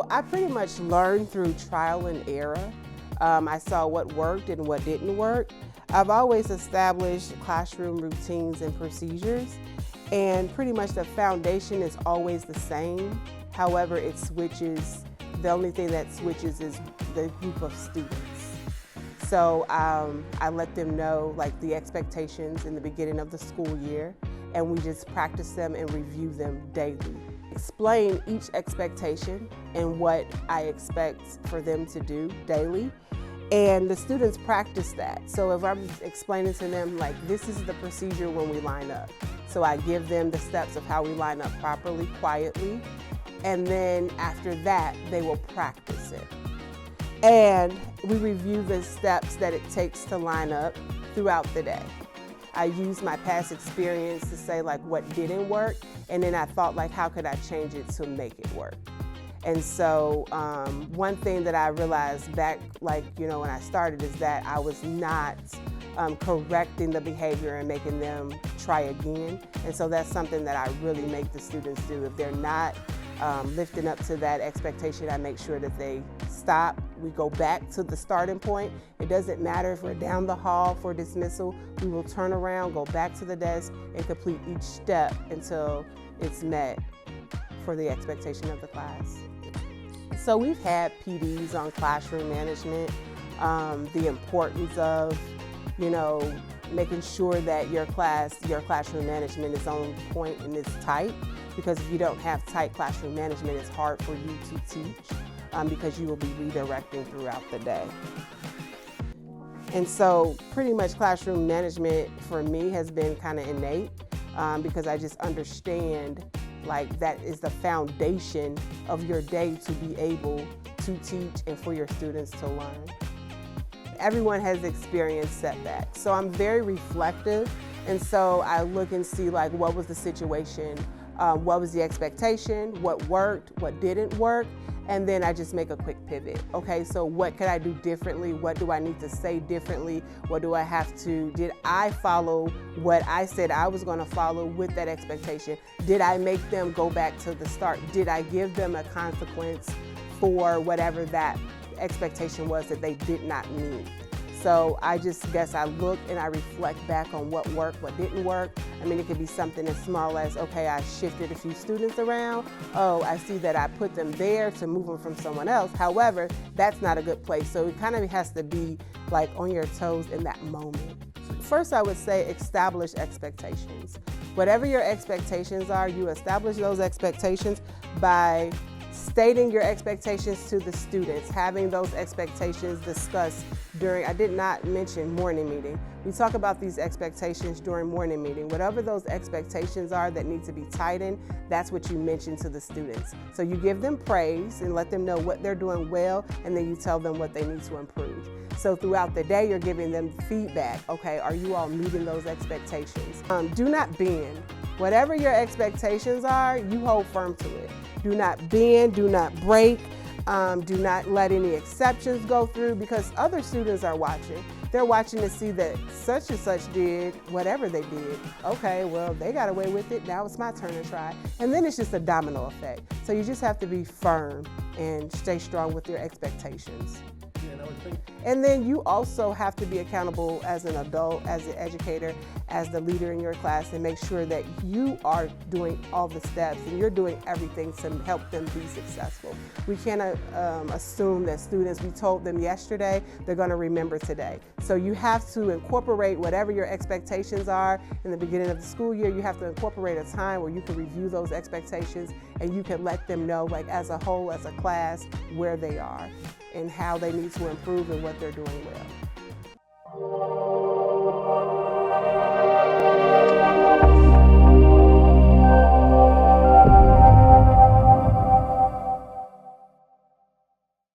I pretty much learned through trial and error. I saw what worked and what didn't work. I've always established classroom routines and procedures, and pretty much the foundation is always the same. However, it switches. The only thing that switches is the group of students. So I let them know like the expectations in the beginning of the school year, and we just practice them and review them daily. Explain each expectation and what I expect for them to do daily. And the students practice that. So if I'm explaining to them like this is the procedure when we line up. So I give them the steps of how we line up properly, quietly. And then after that, they will practice it. And we review the steps that it takes to line up throughout the day. I use my past experience to say like what didn't work, and then I thought like how could I change it to make it work. And so one thing that I realized back like when I started is that I was not correcting the behavior and making them try again. And so that's something that I really make the students do. If they're not lifting up to that expectation, I make sure that they stop. We go back to the starting point. It doesn't matter if we're down the hall for dismissal. We will turn around, go back to the desk, and complete each step until it's met for the expectation of the class. So we've had PDs on classroom management, the importance of, making sure that your classroom management is on point and it's tight, because if you don't have tight classroom management, it's hard for you to teach because you will be redirecting throughout the day. And so pretty much classroom management for me has been kind of innate because I just understand like that is the foundation of your day to be able to teach and for your students to learn. Everyone has experienced setbacks, so I'm very reflective, and so I look and see like what was the situation, what was the expectation, what worked, what didn't work, and then I just make a quick pivot. Okay, so what can I do differently? What do I need to say differently? What do I have to, did I follow what I said I was gonna follow with that expectation? Did I make them go back to the start? Did I give them a consequence for whatever that expectation was that they did not meet? So I just guess I look and I reflect back on what worked, what didn't work. I mean, it could be something as small as, okay, I shifted a few students around. Oh, I see that I put them there to move them from someone else. However, that's not a good place. So it kind of has to be like on your toes in that moment. First, I would say establish expectations. Whatever your expectations are, you establish those expectations by stating your expectations to the students, having those expectations discussed during, I did not mention morning meeting. We talk about these expectations during morning meeting. Whatever those expectations are that need to be tightened, that's what you mention to the students. So you give them praise and let them know what they're doing well, and then you tell them what they need to improve. So throughout the day, you're giving them feedback. Okay, are you all meeting those expectations? Do not bend. Whatever your expectations are, you hold firm to it. Do not bend, do not break, do not let any exceptions go through, because other students are watching. They're watching to see that such and such did whatever they did. Okay, well, they got away with it, now it's my turn to try. And then it's just a domino effect. So you just have to be firm and stay strong with your expectations. And then you also have to be accountable as an adult, as an educator, as the leader in your class, and make sure that you are doing all the steps and you're doing everything to help them be successful. We cannot assume that students, we told them yesterday, they're going to remember today. So you have to incorporate whatever your expectations are in the beginning of the school year. You have to incorporate a time where you can review those expectations and you can let them know, like as a whole, as a class, where they are and how they need to improve and what they're doing well.